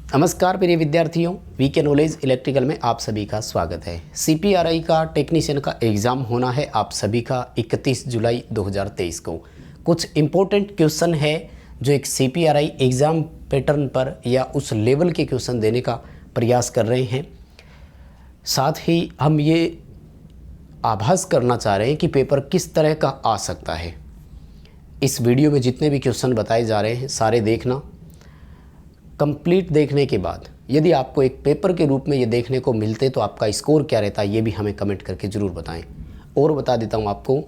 नमस्कार प्रिय विद्यार्थियों, वीके नॉलेज इलेक्ट्रिकल में आप सभी का स्वागत है। सीपीआरआई का टेक्नीशियन का एग्ज़ाम होना है आप सभी का 31 जुलाई 2023 को। कुछ इम्पोर्टेंट क्वेश्चन है जो एक सीपीआरआई एग्ज़ाम पैटर्न पर या उस लेवल के क्वेश्चन देने का प्रयास कर रहे हैं। साथ ही हम ये आभास करना चाह रहे हैं कि पेपर किस तरह का आ सकता है। इस वीडियो में जितने भी क्वेश्चन बताए जा रहे हैं सारे देखना। कंप्लीट देखने के बाद यदि आपको एक पेपर के रूप में ये देखने को मिलते तो आपका स्कोर क्या रहता है ये भी हमें कमेंट करके ज़रूर बताएं। और बता देता हूँ आपको,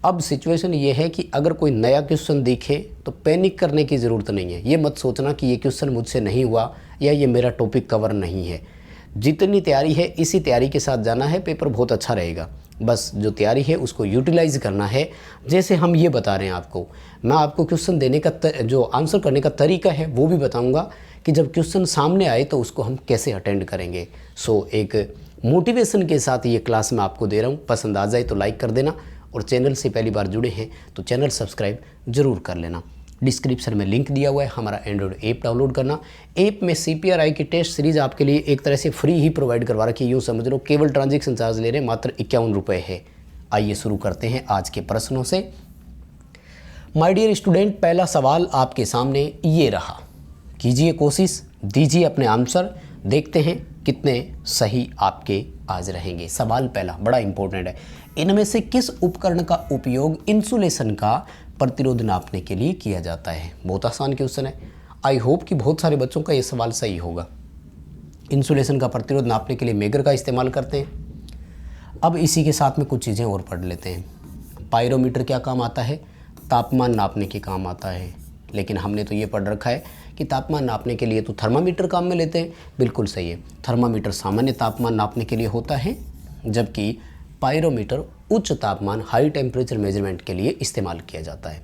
अब सिचुएशन ये है कि अगर कोई नया क्वेश्चन दिखे तो पैनिक करने की ज़रूरत नहीं है। ये मत सोचना कि ये क्वेश्चन मुझसे नहीं हुआ या ये मेरा टॉपिक कवर नहीं है। जितनी तैयारी है इसी तैयारी के साथ जाना है, पेपर बहुत अच्छा रहेगा। बस जो तैयारी है उसको यूटिलाइज करना है। जैसे हम ये बता रहे हैं आपको, मैं आपको क्वेश्चन देने का जो आंसर करने का तरीका है वो भी बताऊंगा कि जब क्वेश्चन सामने आए तो उसको हम कैसे अटेंड करेंगे। एक मोटिवेशन के साथ ये क्लास मैं आपको दे रहा हूँ। पसंद आ जाए तो लाइक कर देना और चैनल से पहली बार जुड़े हैं तो चैनल सब्सक्राइब ज़रूर कर लेना। डिस्क्रिप्शन में लिंक दिया हुआ है, हमारा एंड्रॉयड ऐप डाउनलोड करना। ऐप में सीपीआरआई की टेस्ट सीरीज़ आपके लिए एक तरह से फ्री ही प्रोवाइड करवा रखी है, यूँ समझ लो। केवल ट्रांजैक्शन चार्ज ले रहे हैं, मात्र 51 रुपये है। आइए शुरू करते हैं आज के प्रश्नों से। माय डियर स्टूडेंट, पहला सवाल आपके सामने ये रहा। कीजिए कोशिश, दीजिए अपने आंसर, देखते हैं कितने सही आपके आज रहेंगे। सवाल पहला बड़ा इंपॉर्टेंट है। इनमें से किस उपकरण का उपयोग इंसुलेशन का प्रतिरोध नापने के लिए किया जाता है? बहुत आसान क्वेश्चन है। आई होप कि बहुत सारे बच्चों का ये सवाल सही होगा। इंसुलेशन का प्रतिरोध नापने के लिए मेगर का इस्तेमाल करते हैं। अब इसी के साथ में कुछ चीज़ें और पढ़ लेते हैं। पायरोमीटर क्या काम आता है? तापमान नापने के काम आता है। लेकिन हमने तो ये पढ़ रखा है कि तापमान नापने के लिए तो थर्मामीटर काम में लेते हैं। बिल्कुल सही है, थर्मामीटर सामान्य तापमान नापने के लिए होता है, जबकि पायरोमीटर उच्च तापमान हाई टेम्परेचर मेजरमेंट के लिए इस्तेमाल किया जाता है।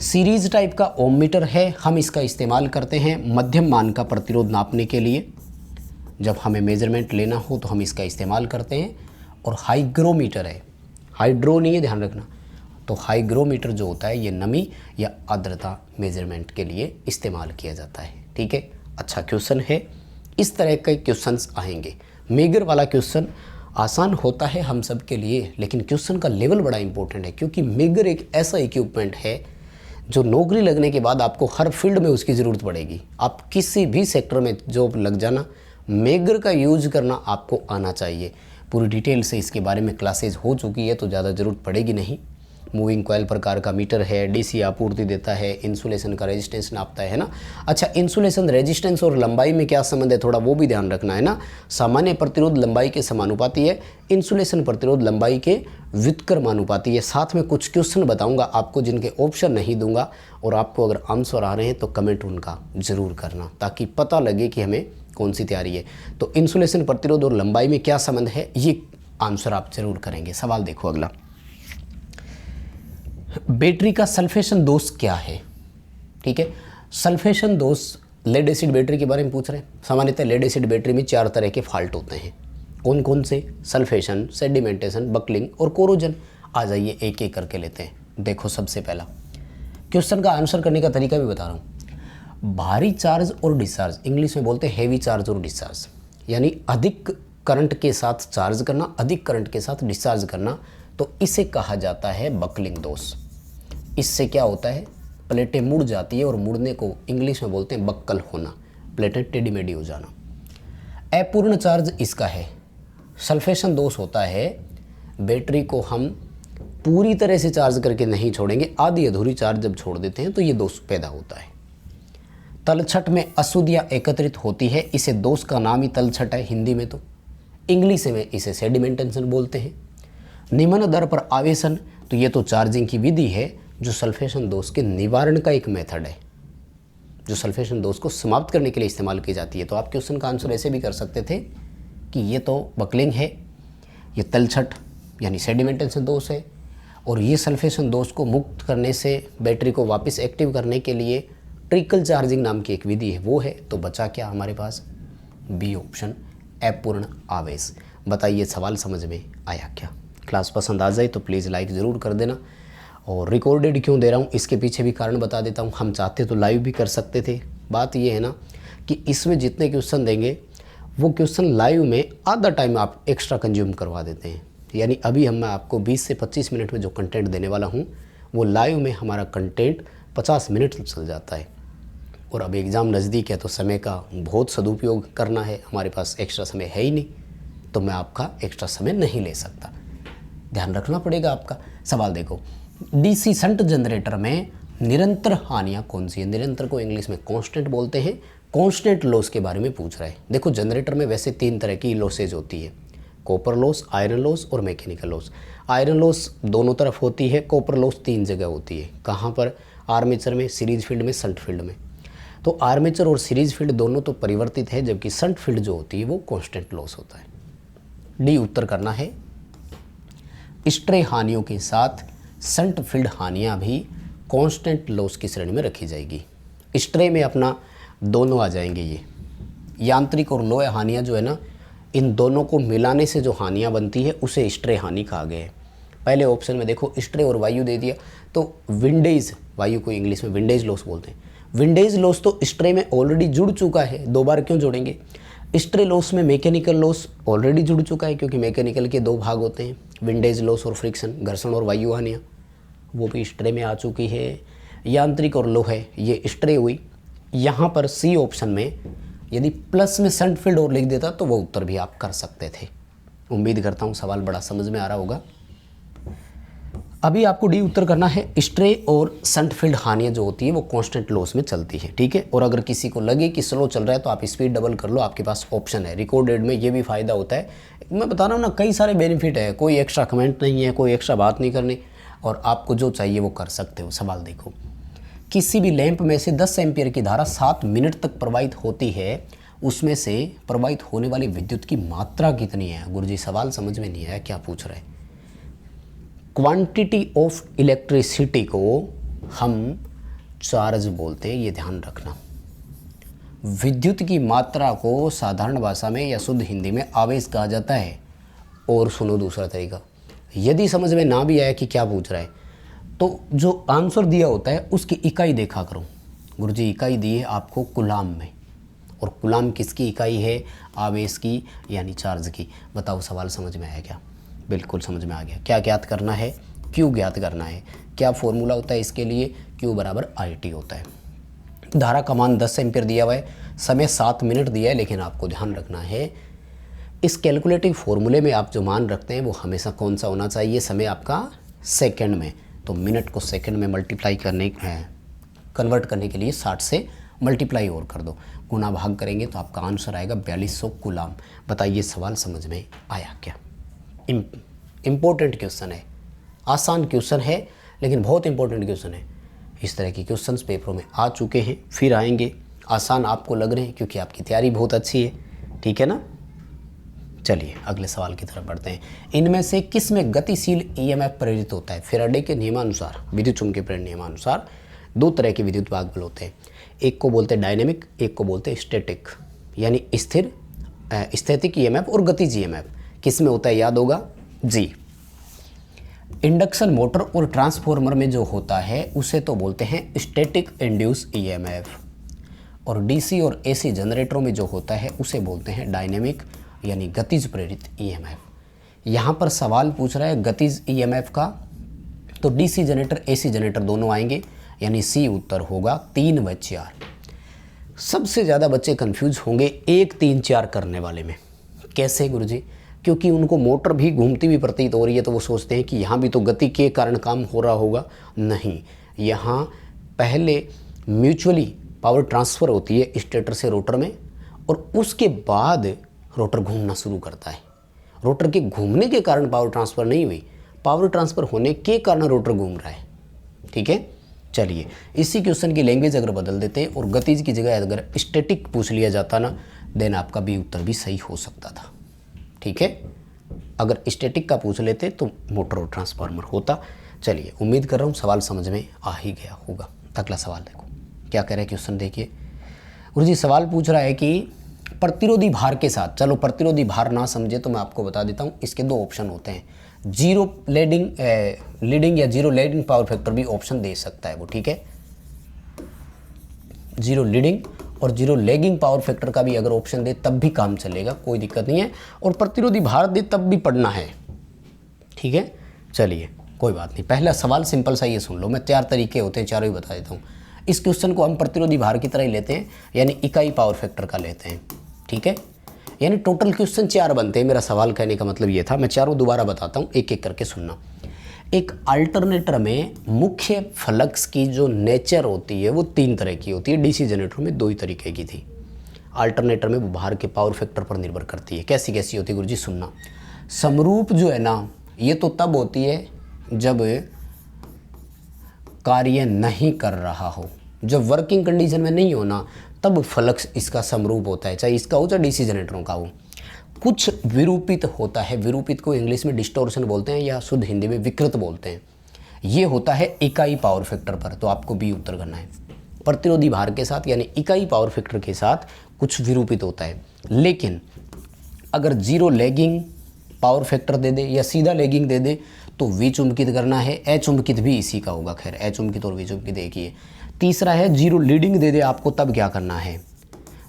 सीरीज टाइप का ओम मीटर है, हम इसका इस्तेमाल करते हैं मध्यम मान का प्रतिरोध नापने के लिए। जब हमें मेजरमेंट लेना हो तो हम इसका इस्तेमाल करते हैं। और हाइग्रोमीटर है, हाइड्रो नहीं है, ध्यान रखना। तो हाइग्रोमीटर जो होता है ये नमी या आर्द्रता मेजरमेंट के लिए इस्तेमाल किया जाता है। ठीक है, अच्छा क्वेश्चन है। इस तरह के क्वेश्चंस आएंगे। मेगर वाला क्वेश्चन आसान होता है हम सब के लिए, लेकिन क्वेश्चन का लेवल बड़ा इंपॉर्टेंट है, क्योंकि मेगर एक ऐसा इक्विपमेंट है जो नौकरी लगने के बाद आपको हर फील्ड में उसकी ज़रूरत पड़ेगी। आप किसी भी सेक्टर में जॉब लग जाना, मेगर का यूज करना आपको आना चाहिए। पूरी डिटेल से इसके बारे में क्लासेज हो चुकी है तो ज़्यादा ज़रूरत पड़ेगी नहीं। मूविंग कॉइल प्रकार का मीटर है, डीसी आपूर्ति देता है, इंसुलेशन का रेजिस्टेंस नापता है ना। अच्छा, इंसुलेशन रेजिस्टेंस और लंबाई में क्या संबंध है थोड़ा वो भी ध्यान रखना है ना। सामान्य प्रतिरोध लंबाई के समानुपाती है, इंसुलेशन प्रतिरोध लंबाई के व्युत्क्रमानुपाती है। साथ में कुछ क्वेश्चन बताऊंगा आपको जिनके ऑप्शन नहीं दूंगा, और आपको अगर आंसर आ रहे हैं तो कमेंट उनका ज़रूर करना ताकि पता लगे कि हमें कौन सी तैयारी है। तो इंसुलेशन प्रतिरोध और लंबाई में क्या संबंध है ये आंसर आप जरूर करेंगे। सवाल देखो अगला। बैटरी का सल्फेशन दोष क्या है? ठीक है, सल्फेशन दोष लेड एसिड बैटरी के बारे में पूछ रहे हैं। सामान्यतः लेड एसिड बैटरी में 4 तरह के फॉल्ट होते हैं। कौन कौन से? सल्फेशन, सेडिमेंटेशन, बकलिंग और कोरोजन। आ जाइए एक एक करके लेते हैं। देखो सबसे पहला क्वेश्चन का आंसर करने का तरीका भी बता रहा हूँ। भारी चार्ज और डिस्चार्ज, इंग्लिश में बोलते हैं हैवी चार्ज और डिस्चार्ज, यानी अधिक करंट के साथ चार्ज करना, अधिक करंट के साथ डिस्चार्ज करना, तो इसे कहा जाता है बकलिंग दोष। इससे क्या होता है? प्लेटें मुड़ जाती है और मुड़ने को इंग्लिश में बोलते हैं बक्कल होना, प्लेटें टेढ़ी मेढ़ी हो जाना। अपूर्ण चार्ज इसका है। सल्फेशन दोष होता है बैटरी को हम पूरी तरह से चार्ज करके नहीं छोड़ेंगे, आधी अधूरी चार्ज जब छोड़ देते हैं तो ये दोष पैदा होता है। तलछट में अशुद्धियाँ एकत्रित होती है, इसे दोष का नाम ही तलछट है हिंदी में, तो इंग्लिश में इसे सेडिमेंटेशन बोलते हैं। निम्न दर पर आवेशन, तो ये तो चार्जिंग की विधि है जो सल्फेशन दोष के निवारण का एक मेथड है, जो सल्फेशन दोष को समाप्त करने के लिए इस्तेमाल की जाती है। तो आप क्वेश्चन का आंसर ऐसे भी कर सकते थे कि ये तो बकलिंग है, ये तलछट यानी सेडिमेंटेशन दोष है, और ये सल्फेशन दोष को मुक्त करने से बैटरी को वापस एक्टिव करने के लिए ट्रिकल चार्जिंग नाम की एक विधि है, वो है। तो बचा क्या हमारे पास? बी ऑप्शन, अपूर्ण आवेश। बताइए सवाल समझ में आया क्या? क्लास पसंद आ जाए तो प्लीज़ लाइक ज़रूर कर देना। और रिकॉर्डेड क्यों दे रहा हूँ इसके पीछे भी कारण बता देता हूँ। हम चाहते तो लाइव भी कर सकते थे। बात ये है ना कि इसमें जितने क्वेश्चन देंगे वो क्वेश्चन लाइव में आधा टाइम आप एक्स्ट्रा कंज्यूम करवा देते हैं। यानी अभी मैं आपको 20 से 25 मिनट में जो कंटेंट देने वाला हूँ वो लाइव में हमारा कंटेंट 50 मिनट चल जाता है। और अब एग्ज़ाम नज़दीक है तो समय का बहुत सदुपयोग करना है, हमारे पास एक्स्ट्रा समय है ही नहीं, तो मैं आपका एक्स्ट्रा समय नहीं ले सकता, ध्यान रखना पड़ेगा आपका। सवाल देखो, डीसी शंट जनरेटर में निरंतर हानियाँ कौन सी है? निरंतर को इंग्लिश में कांस्टेंट बोलते हैं। कांस्टेंट लॉस के बारे में पूछ रहा है। देखो जनरेटर में वैसे 3 तरह की लॉसेज होती है, कॉपर लॉस, आयरन लॉस और मैकेनिकल लॉस। आयरन लॉस दोनों तरफ होती है, कॉपर लॉस 3 जगह होती है। कहाँ पर? आर्मेचर में, सीरीज फील्ड में, शंट फील्ड में। तो आर्मेचर और सीरीज फील्ड दोनों तो परिवर्तित है, जबकि शंट फील्ड जो होती है वो कांस्टेंट लॉस होता है। डी उत्तर करना है। स्ट्रे हानियों के साथ शंट फील्ड हानियाँ भी कांस्टेंट लॉस की श्रेणी में रखी जाएगी। स्ट्रे में अपना दोनों आ जाएंगे, ये यांत्रिक और लोह हानियाँ जो है ना, इन दोनों को मिलाने से जो हानियाँ बनती है उसे स्ट्रे हानि कहा गया है। पहले ऑप्शन में देखो स्ट्रे और वायु दे दिया, तो विंडेज, वायु को इंग्लिश में विंडेज लॉस बोलते हैं। विंडेज लॉस तो स्ट्रे में ऑलरेडी जुड़ चुका है, 2 बार क्यों जोड़ेंगे? स्ट्रे लॉस में मैकेनिकल लॉस ऑलरेडी जुड़ चुका है, क्योंकि मैकेनिकल के 2 भाग होते हैं, विंडेज लॉस और फ्रिक्शन, घर्षण और वायु हानियाँ, वो भी स्ट्रे में आ चुकी है। यांत्रिक और लोह है, ये स्ट्रे हुई। यहाँ पर सी ऑप्शन में यदि प्लस में शंट फील्ड और लिख देता तो वो उत्तर भी आप कर सकते थे। उम्मीद करता हूँ सवाल बड़ा समझ में आ रहा होगा। अभी आपको डी उत्तर करना है। स्ट्रे और शंट फील्ड हानियाँ जो होती है वो कांस्टेंट लॉस में चलती है, ठीक है। और अगर किसी को लगे कि स्लो चल रहा है तो आप स्पीड डबल कर लो, आपके पास ऑप्शन है। रिकॉर्डेड में ये भी फ़ायदा होता है, मैं बता रहा हूँ ना, कई सारे बेनिफिट है, कोई एक्स्ट्रा कमेंट नहीं है, कोई एक्स्ट्रा बात नहीं करनी, और आपको जो चाहिए वो कर सकते हो। सवाल देखो, किसी भी लैंप में से 10 एम्पियर की धारा 7 मिनट तक प्रवाहित होती है, उसमें से प्रवाहित होने वाली विद्युत की मात्रा कितनी है? गुरुजी सवाल समझ में नहीं आया, क्या पूछ रहे हैं? क्वांटिटी ऑफ इलेक्ट्रिसिटी को हम चार्ज बोलते हैं, ये ध्यान रखना। विद्युत की मात्रा को साधारण भाषा में या शुद्ध हिंदी में आवेश कहा जाता है। और सुनो दूसरा तरीका, यदि समझ में ना भी आया कि क्या पूछ रहा है तो जो आंसर दिया होता है उसकी इकाई देखा करो। गुरुजी इकाई दी है आपको कूलाम में, और कूलाम किसकी इकाई है? आवेश की, यानी चार्ज की। बताओ सवाल समझ में आया क्या? बिल्कुल समझ में आ गया। क्या ज्ञात करना है? क्यू ज्ञात करना है। क्या फॉर्मूला होता है इसके लिए? क्यू बराबर IT होता है। धारा का मान 10 एम्पियर दिया हुआ है, समय 7 मिनट दिया है, लेकिन आपको ध्यान रखना है इस कैलकुलेटिव फॉर्मूले में आप जो मान रखते हैं वो हमेशा कौन सा होना चाहिए? समय आपका सेकंड में, तो मिनट को सेकंड में मल्टीप्लाई कन्वर्ट करने के लिए 60 से मल्टीप्लाई और कर दो, गुना भाग करेंगे तो आपका आंसर आएगा 4200 कूलाम। बताइए सवाल समझ में आया क्या? इम्पोर्टेंट क्वेश्चन है, आसान क्वेश्चन है, लेकिन बहुत इंपॉर्टेंट क्वेश्चन है। इस तरह के क्वेश्चंस पेपरों में आ चुके हैं, फिर आएंगे। आसान आपको लग रहे हैं क्योंकि आपकी तैयारी बहुत अच्छी है, ठीक है ना। चलिए अगले सवाल की तरफ बढ़ते हैं। इनमें से किस में गतिशील EMF प्रेरित होता है? फैराडे के नियमानुसार, विद्युत चुंबकीय प्रेरण नियमानुसार 2 तरह के विद्युत भाग बल होते हैं, एक को बोलते हैं डायनेमिक, एक को बोलते हैं स्टैटिक, यानी स्थिर स्थैतिक EMF और गतिज EMF। किस में होता है याद होगा जी? इंडक्शन मोटर और ट्रांसफॉर्मर में जो होता है उसे तो बोलते हैं स्टैटिक इंड्यूस EMF, और DC और AC जनरेटरों में जो होता है उसे बोलते हैं डायनेमिक, यानी गतिज प्रेरित EMF। यहाँ पर सवाल पूछ रहा है गतिज EMF का, तो DC जनरेटर AC जनरेटर दोनों आएंगे, यानी C उत्तर होगा 3 व 4। सबसे ज़्यादा बच्चे कंफ्यूज होंगे 1, 3, 4 करने वाले में। कैसे गुरुजी? क्योंकि उनको मोटर भी घूमती हुई प्रतीत हो रही है, तो वो सोचते हैं कि यहाँ भी तो गति के कारण काम हो रहा होगा। नहीं, यहाँ पहले म्यूचुअली पावर ट्रांसफ़र होती है स्टेटर से रोटर में, और उसके बाद रोटर घूमना शुरू करता है। रोटर के घूमने के कारण पावर ट्रांसफ़र नहीं हुई, पावर ट्रांसफ़र होने के कारण रोटर घूम रहा है, ठीक है। चलिए इसी क्वेश्चन की लैंग्वेज अगर बदल देते और गतिज की जगह अगर स्टैटिक पूछ लिया जाता ना, देन आपका भी उत्तर भी सही हो सकता था, ठीक है। अगर स्टैटिक का पूछ लेते तो मोटर और ट्रांसफार्मर होता। चलिए उम्मीद कर रहा हूँ सवाल समझ में आ ही गया होगा। अगला सवाल देखो क्या कह रहे हैं क्वेश्चन, देखिए। गुरुजी सवाल पूछ रहा है कि प्रतिरोधी भार के साथ, चलो प्रतिरोधी भार ना समझे तो मैं आपको बता देता हूँ, इसके 2 ऑप्शन होते हैं। जीरो लीडिंग या जीरो लैगिंग पावर फैक्टर भी ऑप्शन दे सकता है वो, ठीक है। जीरो लीडिंग और जीरो लैगिंग पावर फैक्टर का भी अगर ऑप्शन दे तब भी काम चलेगा, कोई दिक्कत नहीं है। और प्रतिरोधी भार दे तब भी पढ़ना है, ठीक है। चलिए कोई बात नहीं, पहला सवाल सिंपल सा ये सुन लो, मैं 4 तरीके होते हैं, चारों ही बता देता हूँ। इस क्वेश्चन को हम प्रतिरोधी भार की तरह ही लेते हैं, यानी इकाई पावर फैक्टर का लेते हैं, ठीक है। यानी टोटल क्वेश्चन 4 बनते हैं, मेरा सवाल कहने का मतलब ये था। मैं चारों दोबारा बताता हूँ, एक एक करके सुनना। एक अल्टरनेटर में मुख्य फ्लक्स की जो नेचर होती है वो 3 तरह की होती है, डीसी जनरेटर में 2 ही तरीके की थी। अल्टरनेटर में वो भार के पावर फैक्टर पर निर्भर करती है। कैसी कैसी होती है गुरुजी, सुनना। समरूप जो है ना, ये तो तब होती है जब कार्य नहीं कर रहा हो, जब वर्किंग कंडीशन में नहीं होना, तब फ्लक्स इसका समरूप होता है, चाहे इसका हो चाहे डीसी जनरेटरों का हो। कुछ विरूपित होता है, विरूपित को इंग्लिश में डिस्टोर्शन बोलते हैं या शुद्ध हिंदी में विकृत बोलते हैं। ये होता है इकाई पावर फैक्टर पर, तो आपको बी उत्तर करना है। प्रतिरोधी भार के साथ यानी इकाई पावर फैक्टर के साथ कुछ विरूपित होता है। लेकिन अगर जीरो लैगिंग पावर फैक्टर दे दे या सीधा लैगिंग दे दे तो विचुंबकित करना है। अचुंबकित भी इसी का होगा, खैर अचुंबकित और विचुंबकित एक ही है। तीसरा है जीरो लीडिंग दे दे आपको, तब क्या करना है,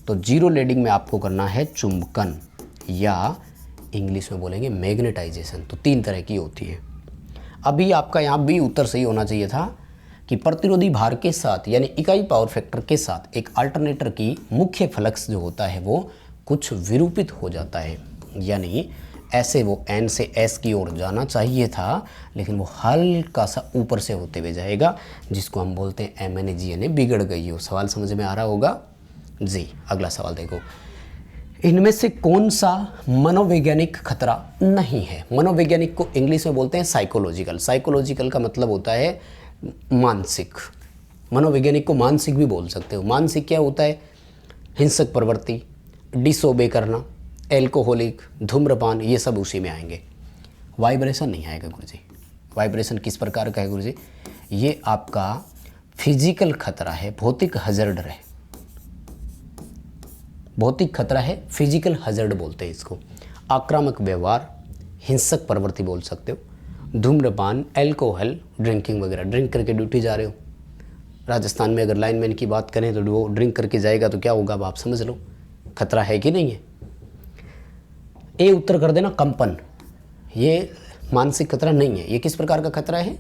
तो जीरो लीडिंग में आपको करना है चुंबकन या इंग्लिश में बोलेंगे मैग्नेटाइजेशन। तो 3 तरह की होती है। अभी आपका यहाँ भी उत्तर सही होना चाहिए था कि प्रतिरोधी भार के साथ यानी इकाई पावर फैक्टर के साथ एक अल्टरनेटर की मुख्य फ्लक्स जो होता है वो कुछ विरूपित हो जाता है, यानी ऐसे वो एन से एस की ओर जाना चाहिए था, लेकिन वो हल्का सा ऊपर से होते हुए जाएगा, जिसको हम बोलते हैं एम एन जी यानी बिगड़ गई हो। सवाल समझ में आ रहा होगा जी। अगला सवाल देखो, इनमें से कौन सा मनोवैज्ञानिक खतरा नहीं है। मनोवैज्ञानिक को इंग्लिश में बोलते हैं साइकोलॉजिकल। साइकोलॉजिकल का मतलब होता है मानसिक। मनोवैज्ञानिक को मानसिक भी बोल सकते हो। मानसिक क्या होता है, हिंसक प्रवृत्ति, डिसोबे करना, एल्कोहलिक, धूम्रपान, ये सब उसी में आएंगे। वाइब्रेशन नहीं आएगा गुरुजी। वाइब्रेशन किस प्रकार का है गुरुजी, ये आपका फिजिकल खतरा है, भौतिक हजर्ड है। भौतिक खतरा है, फिजिकल हजर्ड बोलते हैं इसको। आक्रामक व्यवहार, हिंसक प्रवृत्ति बोल सकते हो, धूम्रपान, एल्कोहल, ड्रिंकिंग वगैरह। ड्रिंक करके ड्यूटी जा रहे हो, राजस्थान में अगर लाइनमैन की बात करें तो वो ड्रिंक करके जाएगा तो क्या होगा, अब आप समझ लो, खतरा है कि नहीं है। ए उत्तर कर देना, कंपन। ये मानसिक खतरा नहीं है। ये किस प्रकार का खतरा है,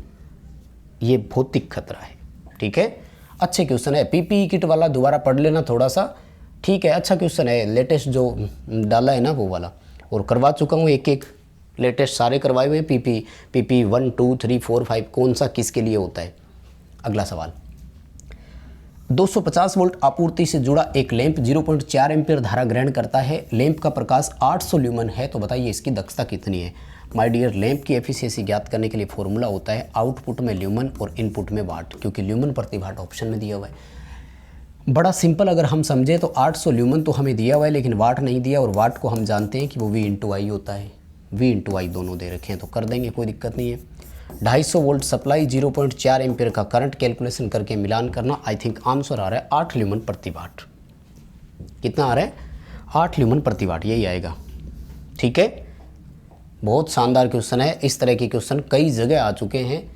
ये भौतिक खतरा है, ठीक है। अच्छे क्वेश्चन है, पीपीई किट वाला दोबारा पढ़ लेना थोड़ा सा, ठीक है। अच्छा क्वेश्चन है, लेटेस्ट जो डाला है ना वो वाला, और करवा चुका हूँ एक एक, लेटेस्ट सारे करवाए हुए हैं। पीपी 1 2 3 4 5 कौन सा किसके लिए होता है। अगला सवाल, 250 वोल्ट आपूर्ति से जुड़ा एक लैंप 0.4 एम्पीयर धारा ग्रहण करता है। लैंप का प्रकाश 800 ल्यूमन है, तो बताइए इसकी दक्षता कितनी है। माय डियर, लैंप की एफिशिएंसी ज्ञात करने के लिए फॉर्मूला होता है आउटपुट में ल्यूमन और इनपुट में वाट, क्योंकि ल्यूमन प्रति वाट ऑप्शन में दिया हुआ है। बड़ा सिंपल अगर हम समझे तो 800 ल्यूमन तो हमें दिया हुआ है, लेकिन वाट नहीं दिया, और वाट को हम जानते हैं कि वो V/I होता है। V/I दोनों दे रखे हैं तो कर देंगे, कोई दिक्कत नहीं है। 250 वोल्ट सप्लाई, 0.4 एम्पीयर का करंट कैलकुलेशन करके मिलान करना। आई थिंक आंसर आ रहा है 8 ल्यूमन प्रति वाट। कितना आ रहा है, 8 ल्यूमन प्रति वाट, यही आएगा, ठीक है। बहुत शानदार क्वेश्चन है। इस तरह के क्वेश्चन कई जगह आ चुके हैं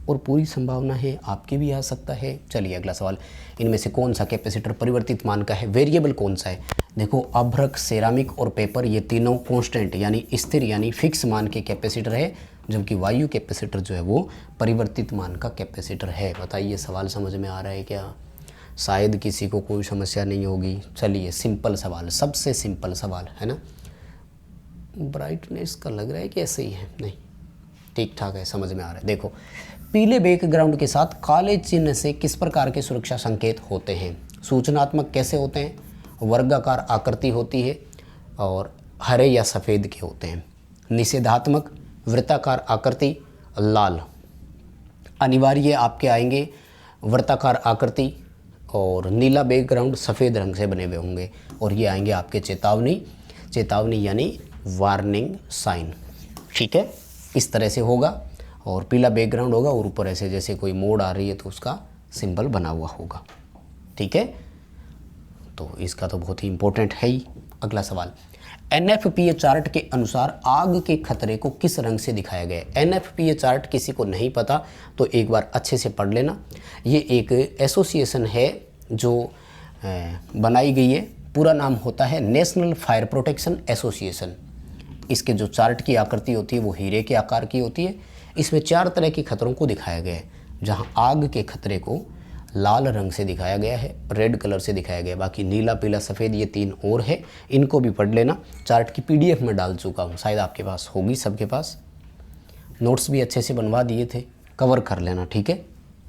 और पूरी संभावना है आपके भी आ सकता है। चलिए अगला सवाल, इनमें से कौन सा कैपेसिटर परिवर्तित मान का है, वेरिएबल कौन सा है। देखो अभ्रक, सेरामिक और पेपर, ये तीनों कांस्टेंट यानी स्थिर यानी फिक्स मान के कैपेसिटर है, जबकि वायु कैपेसिटर जो है वो परिवर्तित मान का कैपेसिटर है। बताइए सवाल समझ में आ रहा है क्या, शायद किसी को कोई समस्या नहीं होगी। चलिए सिंपल सवाल, सबसे सिंपल सवाल है ना। ब्राइटनेस का लग रहा है कि ऐसे ही है, नहीं ठीक ठाक है, समझ में आ रहा है। देखो पीले बैकग्राउंड के साथ काले चिन्ह से किस प्रकार के सुरक्षा संकेत होते हैं। सूचनात्मक कैसे होते हैं, वर्गाकार आकृति होती है, और हरे या सफ़ेद के होते हैं। निषेधात्मक, वृत्ताकार आकृति, लाल। अनिवार्य आपके आएंगे वृत्ताकार आकृति और नीला बैकग्राउंड सफ़ेद रंग से बने हुए होंगे, और ये आएंगे आपके चेतावनी यानी वार्निंग साइन, ठीक है। इस तरह से होगा, और पीला बैकग्राउंड होगा और ऊपर ऐसे जैसे कोई मोड़ आ रही है तो उसका सिंबल बना हुआ होगा, ठीक है। तो इसका तो बहुत ही इंपॉर्टेंट है ही। अगला सवाल, NFPA चार्ट के अनुसार आग के खतरे को किस रंग से दिखाया गया है। NFPA चार्ट किसी को नहीं पता तो एक बार अच्छे से पढ़ लेना। ये एक एसोसिएशन है जो बनाई गई है। पूरा नाम होता है नेशनल फायर प्रोटेक्शन एसोसिएशन। इसके जो चार्ट की आकृति होती है वो हीरे के आकार की होती है। इसमें 4 तरह के खतरों को दिखाया गया है, जहाँ आग के खतरे को लाल रंग से दिखाया गया है, रेड कलर से दिखाया गया है। बाकी नीला, पीला, सफ़ेद ये 3 और है, इनको भी पढ़ लेना। चार्ट की PDF में डाल चुका हूँ, शायद आपके पास होगी, सबके पास। नोट्स भी अच्छे से बनवा दिए थे, कवर कर लेना, ठीक है।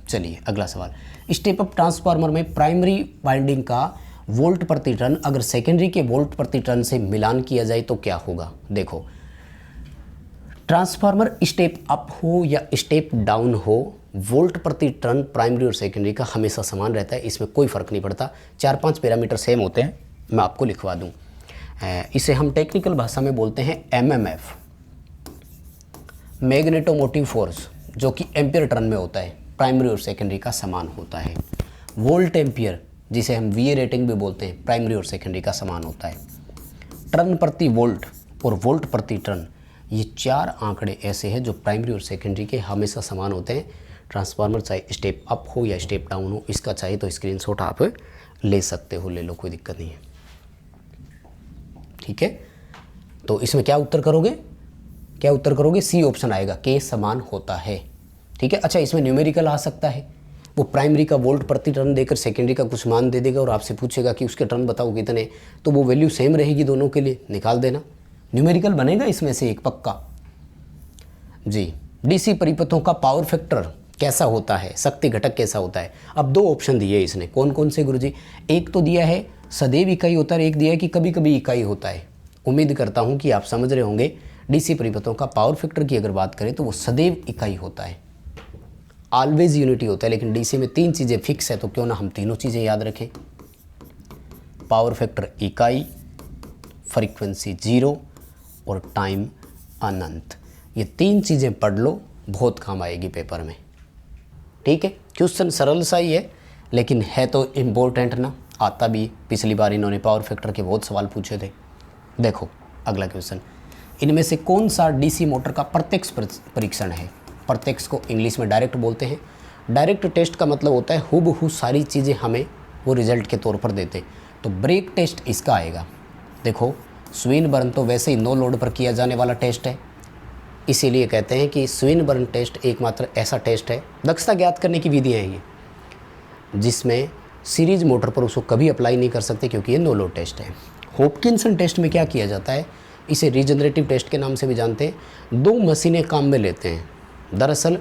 चलिए अगला सवाल। स्टेप अप ट्रांसफार्मर में प्राइमरी वाइंडिंग का वोल्ट प्रति टर्न अगर सेकेंडरी के वोल्ट प्रति टर्न से मिलान किया जाए तो क्या होगा। देखो, ट्रांसफार्मर स्टेप अप हो या स्टेप डाउन हो, वोल्ट प्रति टर्न प्राइमरी और सेकेंडरी का हमेशा समान रहता है, इसमें कोई फ़र्क नहीं पड़ता। 4-5 पैरामीटर सेम होते हैं, मैं आपको लिखवा दूं। इसे हम टेक्निकल भाषा में बोलते हैं MMF, मैग्नेटोमोटिव फोर्स, जो कि एम्पियर टर्न में होता है, प्राइमरी और सेकेंडरी का समान होता है। वोल्ट एम्पियर, जिसे हम VA रेटिंग भी बोलते हैं, प्राइमरी और सेकेंडरी का समान होता है। टर्न प्रति वोल्ट और वोल्ट प्रति टर्न, ये 4 आंकड़े ऐसे हैं जो प्राइमरी और सेकेंडरी के हमेशा समान होते हैं। ट्रांसफार्मर चाहे स्टेप अप हो या स्टेप डाउन हो, इसका चाहे तो स्क्रीनशॉट आप ले सकते हो, ले लो, कोई दिक्कत नहीं है, ठीक है। तो इसमें क्या उत्तर करोगे, C ऑप्शन आएगा, K समान होता है, ठीक है। अच्छा, इसमें न्यूमेरिकल आ सकता है, वो प्राइमरी का वोल्ट प्रति टर्न देकर सेकेंडरी का कुछ मान दे देगा और आपसे पूछेगा कि उसके टर्न बताओ कितने, तो वो वैल्यू सेम रहेगी दोनों के लिए, निकाल देना। न्यूमेरिकल बनेगा इसमें से एक पक्का जी। DC परिपथों का पावर फैक्टर कैसा होता है, शक्ति घटक कैसा होता है। अब 2 ऑप्शन दिए इसने, कौन कौन से गुरुजी। एक तो दिया है सदैव इकाई होता है, एक दिया है कि कभी कभी इकाई होता है। उम्मीद करता हूँ कि आप समझ रहे होंगे। DC परिपथों का पावर फैक्टर की अगर बात करें तो वो सदैव इकाई होता है, ऑलवेज यूनिटी होता है। लेकिन DC में 3 चीज़ें फिक्स है, तो क्यों ना हम तीनों चीज़ें याद रखें। पावर फैक्टर इकाई, फ्रीक्वेंसी 0 और टाइम अनंत। ये 3 चीज़ें पढ़ लो, बहुत काम आएगी पेपर में, ठीक है। क्वेश्चन सरल सा ही है, लेकिन है तो इम्पोर्टेंट ना, आता भी। पिछली बार इन्होंने पावर फैक्टर के बहुत सवाल पूछे थे। देखो अगला क्वेश्चन, इनमें से कौन सा DC मोटर का प्रत्यक्ष परीक्षण है। प्रत्यक्ष को इंग्लिश में डायरेक्ट बोलते हैं। डायरेक्ट टेस्ट का मतलब होता है हूबहू सारी चीज़ें हमें वो रिजल्ट के तौर पर देते। तो ब्रेक टेस्ट इसका आएगा। देखो, स्विनबर्न तो वैसे ही नो लोड पर किया जाने वाला टेस्ट है, इसीलिए कहते हैं कि स्विनबर्न टेस्ट एकमात्र ऐसा टेस्ट है, दक्षता ज्ञात करने की विधियाँ हैं ये, जिसमें सीरीज मोटर पर उसको कभी अप्लाई नहीं कर सकते, क्योंकि ये नो लोड टेस्ट है। हॉपकिंसन टेस्ट में क्या किया जाता है, इसे रीजनरेटिव टेस्ट के नाम से भी जानते हैं। 2 मशीनें काम में लेते हैं, दरअसल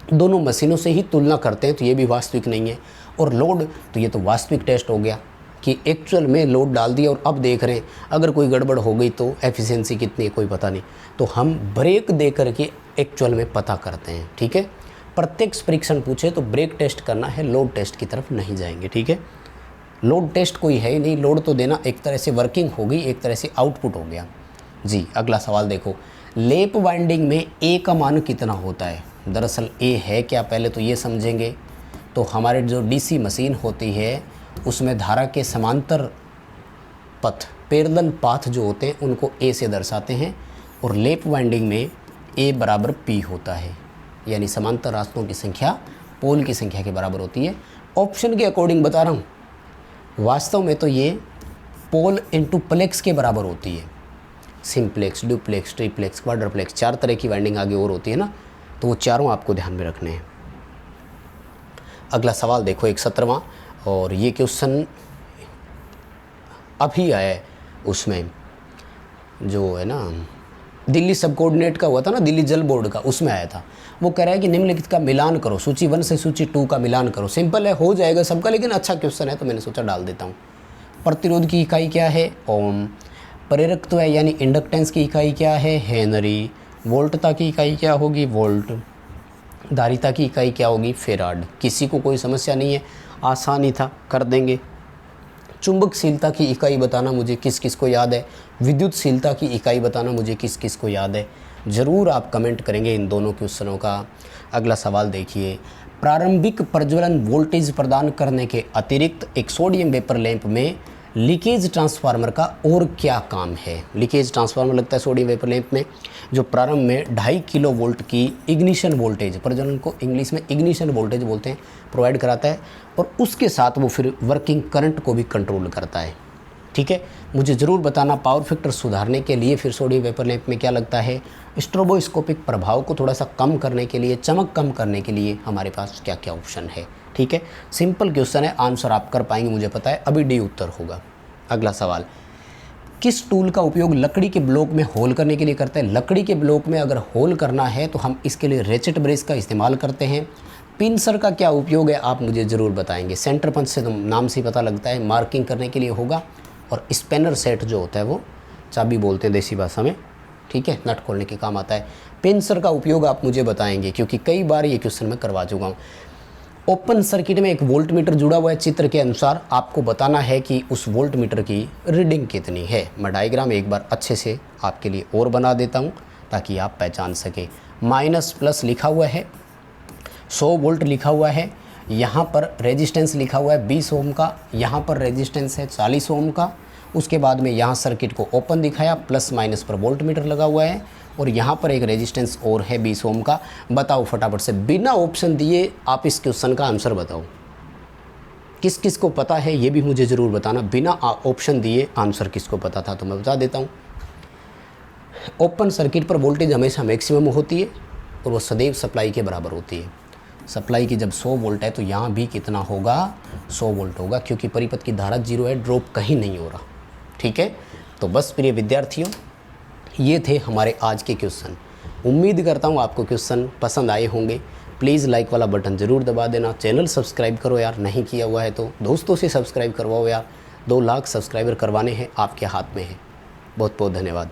दोनों मशीनों से ही तुलना करते हैं, तो ये भी वास्तविक नहीं है। और लोड, तो ये तो वास्तविक टेस्ट हो गया कि एक्चुअल में लोड डाल दिया और अब देख रहे हैं अगर कोई गड़बड़ हो गई तो एफिशिएंसी कितनी है कोई पता नहीं, तो हम ब्रेक दे करके एक्चुअल में पता करते हैं, ठीक है। प्रत्यक्ष परीक्षण पूछे तो ब्रेक टेस्ट करना है, लोड टेस्ट की तरफ नहीं जाएंगे, ठीक है। लोड टेस्ट कोई है ही नहीं, लोड तो देना एक तरह से वर्किंग हो गई, एक तरह से आउटपुट हो गया जी। अगला सवाल देखो, लेप वाइंडिंग में ए का मान कितना होता है। दरअसल ए है क्या, पहले तो ये समझेंगे। तो हमारे जो DC मशीन होती है उसमें धारा के समांतर पथ, पैरेलल पाथ जो होते हैं उनको ए से दर्शाते हैं, और लेप वाइंडिंग में ए बराबर P होता है, यानी समांतर रास्तों की संख्या पोल की संख्या के बराबर होती है। ऑप्शन के अकॉर्डिंग बता रहा हूँ, वास्तव में तो ये पोल इंटू प्लेक्स के बराबर होती है। सिंप्लेक्स, डुप्लेक्स, ट्रिप्लेक्स, क्वाड्रप्लेक्स, 4 तरह की वाइंडिंग आगे और होती है ना, तो वो चारों आपको ध्यान में रखने हैं। अगला सवाल देखो, 17वां, और ये क्वेश्चन अभी आया है, उसमें जो है ना दिल्ली सब कोऑर्डिनेट का हुआ था ना, दिल्ली जल बोर्ड का, उसमें आया था। वो कह रहा है कि निम्नलिखित का मिलान करो, सूची 1 से सूची 2 का मिलान करो। सिंपल है, हो जाएगा सबका, लेकिन अच्छा क्वेश्चन है तो मैंने सोचा डाल देता हूँ। प्रतिरोध की इकाई क्या है, ओम। प्रेरकत्व है यानी इंडक्टेंस की इकाई क्या है, हेनरी। वोल्टता की इकाई क्या होगी, वोल्ट। धारिता की इकाई क्या होगी, फेराड। किसी को कोई समस्या नहीं है, आसानी था, कर देंगे। चुंबकशीलता की इकाई बताना मुझे किस किस को याद है, विद्युतशीलता की इकाई बताना मुझे किस किस को याद है, ज़रूर आप कमेंट करेंगे इन दोनों क्वेश्चनों का। अगला सवाल देखिए, प्रारंभिक प्रज्वलन वोल्टेज प्रदान करने के अतिरिक्त एक सोडियम वेपर लैंप में लीकेज ट्रांसफार्मर का और क्या काम है। लीकेज ट्रांसफार्मर लगता है सोडियम वेपर लैंप में, जो प्रारंभ में 2.5 किलो वोल्ट की इग्निशन वोल्टेज, प्रज्वलन को इंग्लिश में इग्निशन वोल्टेज बोलते हैं, प्रोवाइड कराता है और उसके साथ वो फिर वर्किंग करंट को भी कंट्रोल करता है। ठीक है, मुझे ज़रूर बताना पावर फैक्टर सुधारने के लिए फिर सोडियम वेपर लैंप में क्या लगता है, स्ट्रोबोस्कोपिक प्रभाव को थोड़ा सा कम करने के लिए, चमक कम करने के लिए हमारे पास क्या क्या ऑप्शन है। ठीक है, सिंपल क्वेश्चन है, आंसर आप कर पाएंगे मुझे पता है। अभी डी उत्तर होगा। अगला सवाल, किस टूल का उपयोग लकड़ी के ब्लॉक में होल करने के लिए करते हैं। लकड़ी के ब्लॉक में अगर होल करना है तो हम इसके लिए रेचेट ब्रेस का इस्तेमाल करते हैं। पिंसर का क्या उपयोग है आप मुझे ज़रूर बताएंगे। सेंटर पंच से तो नाम से ही पता लगता है, मार्किंग करने के लिए होगा। और स्पेनर सेट जो होता है वो चाबी बोलते हैं देसी भाषा में, ठीक है, नट खोलने के काम आता है। पिंसर का उपयोग आप मुझे बताएंगे क्योंकि कई बार ये क्वेश्चन मैं करवा चुका हूँ। ओपन सर्किट में एक वोल्ट मीटर जुड़ा हुआ है, चित्र के अनुसार आपको बताना है कि उस वोल्ट मीटर की रीडिंग कितनी है। मैं डायग्राम एक बार अच्छे से आपके लिए और बना देता हूँ ताकि आप पहचान सके। माइनस प्लस लिखा हुआ है, 100 वोल्ट लिखा हुआ है, यहाँ पर रेजिस्टेंस लिखा हुआ है 20 ओम का, यहाँ पर रेजिस्टेंस है 40 ओम का। उसके बाद में यहाँ सर्किट को ओपन दिखाया, प्लस माइनस पर वोल्ट मीटर लगा हुआ है और यहाँ पर एक रेजिस्टेंस और है 20 ओम का। बताओ फटाफट से, बिना ऑप्शन दिए आप इस क्वेश्चन का आंसर बताओ। किस किस को पता है ये भी मुझे ज़रूर बताना। बिना ऑप्शन दिए आंसर किसको पता था तो मैं बता देता हूँ। ओपन सर्किट पर वोल्टेज हमेशा मैक्सिमम होती है और वो सदैव सप्लाई के बराबर होती है। सप्लाई की जब 100 वोल्ट है तो यहाँ भी कितना होगा, 100 वोल्ट होगा, क्योंकि परिपथ की धारा 0 है, ड्रॉप कहीं नहीं हो रहा। ठीक है, तो बस प्रिय विद्यार्थियों, ये थे हमारे आज के क्वेश्चन। उम्मीद करता हूँ आपको क्वेश्चन पसंद आए होंगे। प्लीज़ लाइक वाला बटन ज़रूर दबा देना, चैनल सब्सक्राइब करो यार, नहीं किया हुआ है तो दोस्तों से सब्सक्राइब करवाओ यार। 2 लाख सब्सक्राइबर करवाने हैं, आपके हाथ में है। बहुत बहुत धन्यवाद।